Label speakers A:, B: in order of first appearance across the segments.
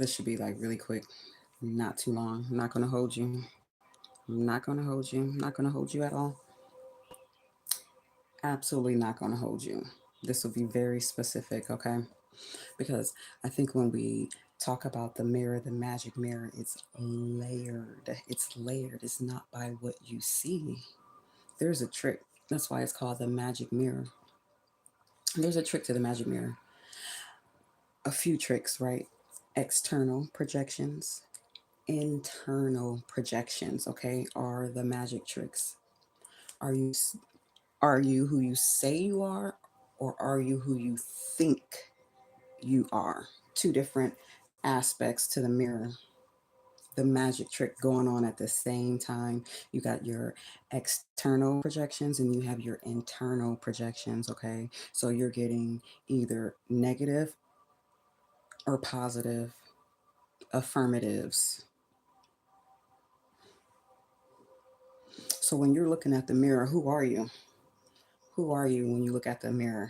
A: This should be like really quick, not too long. I'm not going to hold you. I'm not going to hold you. I'm not going to hold you at all. Absolutely not going to hold you. This will be very specific, okay? Because I think when we talk about the mirror, the magic mirror, it's layered. It's layered. It's not by what you see. There's a trick. That's why it's called the magic mirror. There's a trick to the magic mirror. A few tricks, right? External projections, internal projections, okay, are the magic tricks. Are you are you who you say you are, or are you who you think you are? Two different aspects to the mirror. The magic trick going on at the same time. You got your external projections and you have your internal projections, okay? So you're getting either negative or positive affirmatives. So when you're looking at the mirror, who are you? Who are you when you look at the mirror?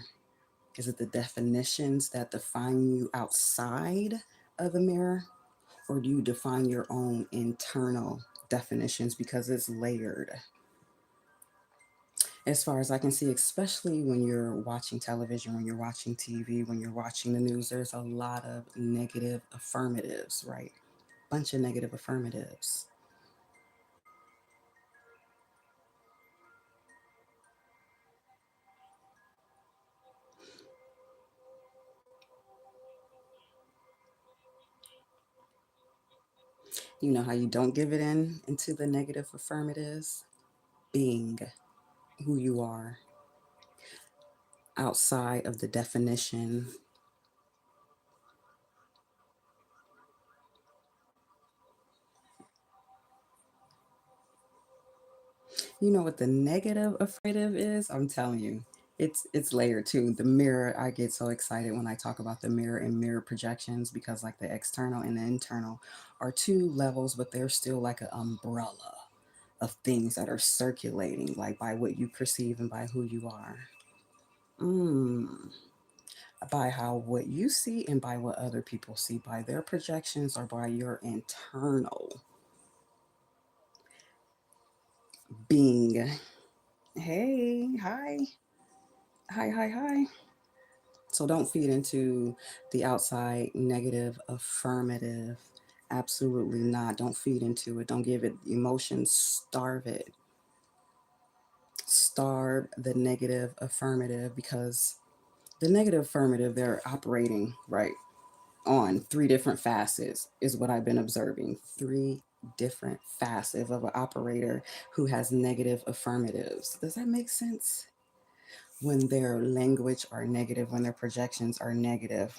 A: Is it the definitions that define you outside of the mirror? Or do you define your own internal definitions because it's layered? As far as I can see, especially when you're watching television, when you're watching TV, when you're watching the news, there's a lot of negative affirmatives, right? Bunch of negative affirmatives. You know how you don't give it in into the negative affirmatives? Being who you are outside of the definition. You know what the negative affirmative is? I'm telling you. It's layered too. The mirror, I get so excited when I talk about the mirror and mirror projections because like the external and the internal are two levels, but they're still like an umbrella of things that are circulating, like by what you perceive and by who you are. Mm. By how what you see and by what other people see, by their projections or by your internal being. Hey, hi. Hi, hi, hi. So don't feed into the outside negative affirmative. Absolutely not. Don't feed into it. Don't give it emotions. Starve it. Starve the negative affirmative because the negative affirmative, they're operating right on three different facets, is what I've been observing. Three different facets of an operator who has negative affirmatives. Does that make sense? When their language are negative, when their projections are negative.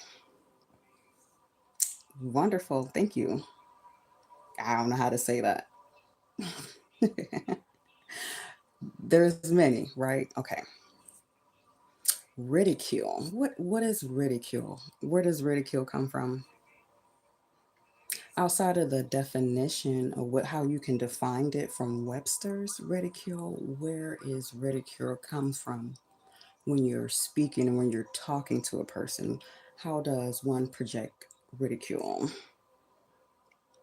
A: Wonderful. Thank you. I don't know how to say that. There's many, right? Okay. Ridicule. What is ridicule? Where does ridicule come from? Outside of the definition of what how you can define it from Webster's ridicule, where is ridicule come from when you're speaking and when you're talking to a person? How does one project ridicule?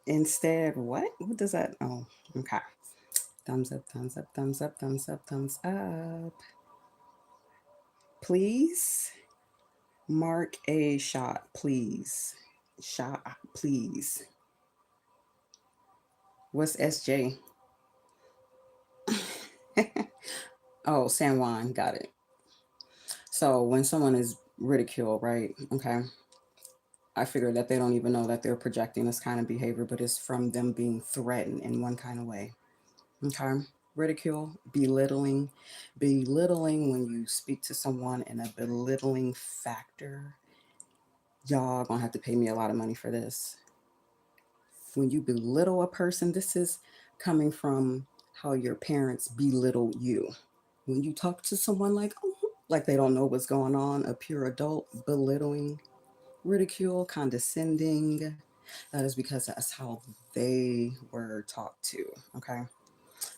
A: Instead, what? What does that? Oh, okay. Thumbs up, thumbs up, thumbs up, thumbs up, thumbs up. Please mark a shot, please. Shot, please. What's SJ? Oh, San Juan, got it. So when someone is ridiculed, right? Okay. I figure that they don't even know that they're projecting this kind of behavior, but it's from them being threatened in one kind of way. Okay. Ridicule, belittling when you speak to someone in a belittling factor. Y'all gonna have to pay me a lot of money for this. When you belittle a person, this is coming from how your parents belittle you. When you talk to someone like they don't know what's going on, a pure adult, belittling, ridicule, condescending, that is because that's how they were taught to. Okay.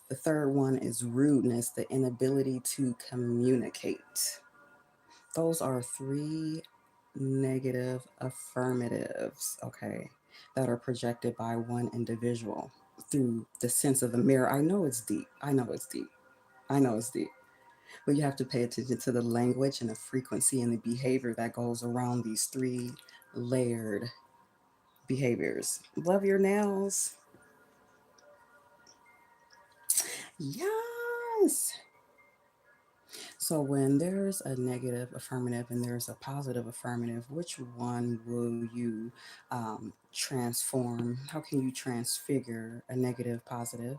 A: The third one is rudeness, the inability to communicate. Those are three negative affirmatives. Okay. that are projected by one individual through the sense of the mirror. I know it's deep. I know it's deep. I know it's deep. But you have to pay attention to the language and the frequency and the behavior that goes around these three layered behaviors. Love your nails. Yes. So when there's a negative affirmative and there's a positive affirmative, which one will you transform? How can you transfigure a negative positive?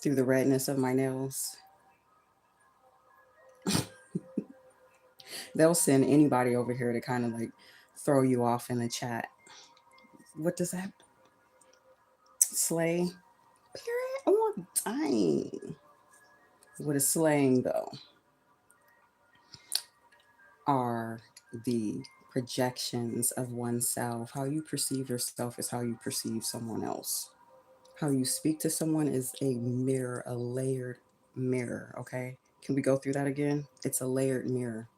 A: Through the redness of my nails. They'll send anybody over here to kind of like throw you off in the chat. What does that slay? Period. Oh, dang. What is slaying though are the projections of oneself. How you perceive yourself is how you perceive someone else. How you speak to someone is a mirror, a layered mirror. Okay. Can we go through that again? It's a layered mirror.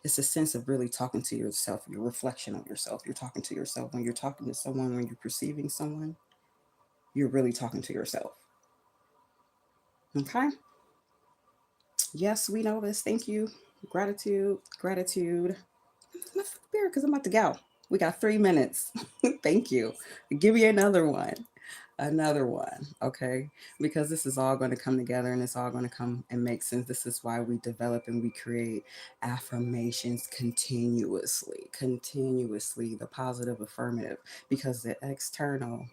A: It's a sense of really talking to yourself, your reflection of yourself. You're talking to yourself. When you're talking to someone, when you're perceiving someone, you're really talking to yourself. Okay. Yes, we know this. Thank you. Gratitude, gratitude. Let's beer because I'm about to go. We got 3 minutes. Thank you. Give me another one. Another one. Okay. Because this is all going to come together and it's all going to come and make sense. This is why we develop and we create affirmations continuously, continuously, the positive affirmative, because the external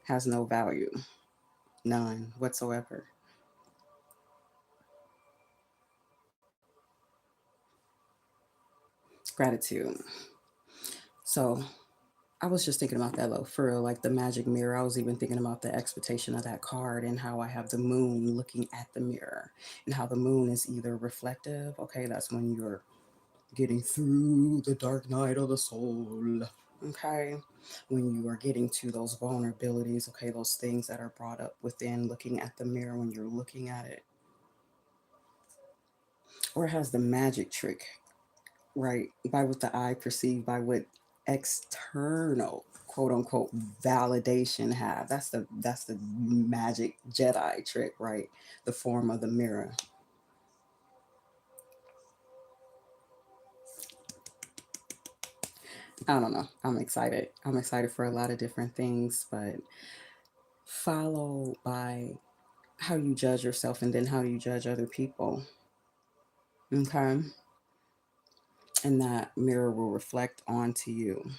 A: has no value, none whatsoever. Gratitude. So I was just thinking about that though, for real, like the magic mirror. I was even thinking about the expectation of that card and how I have the moon looking at the mirror and how the moon is either reflective. Okay, that's when you're getting through the dark night of the soul. Okay, when you are getting to those vulnerabilities, okay, those things that are brought up within looking at the mirror when you're looking at it. Or it has the magic trick, right? By what the eye perceive, by what external quote unquote validation have. That's the magic Jedi trick, right? The form of the mirror. I don't know. I'm excited. I'm excited for a lot of different things, but follow by how you judge yourself and then how you judge other people. Okay. And that mirror will reflect onto you.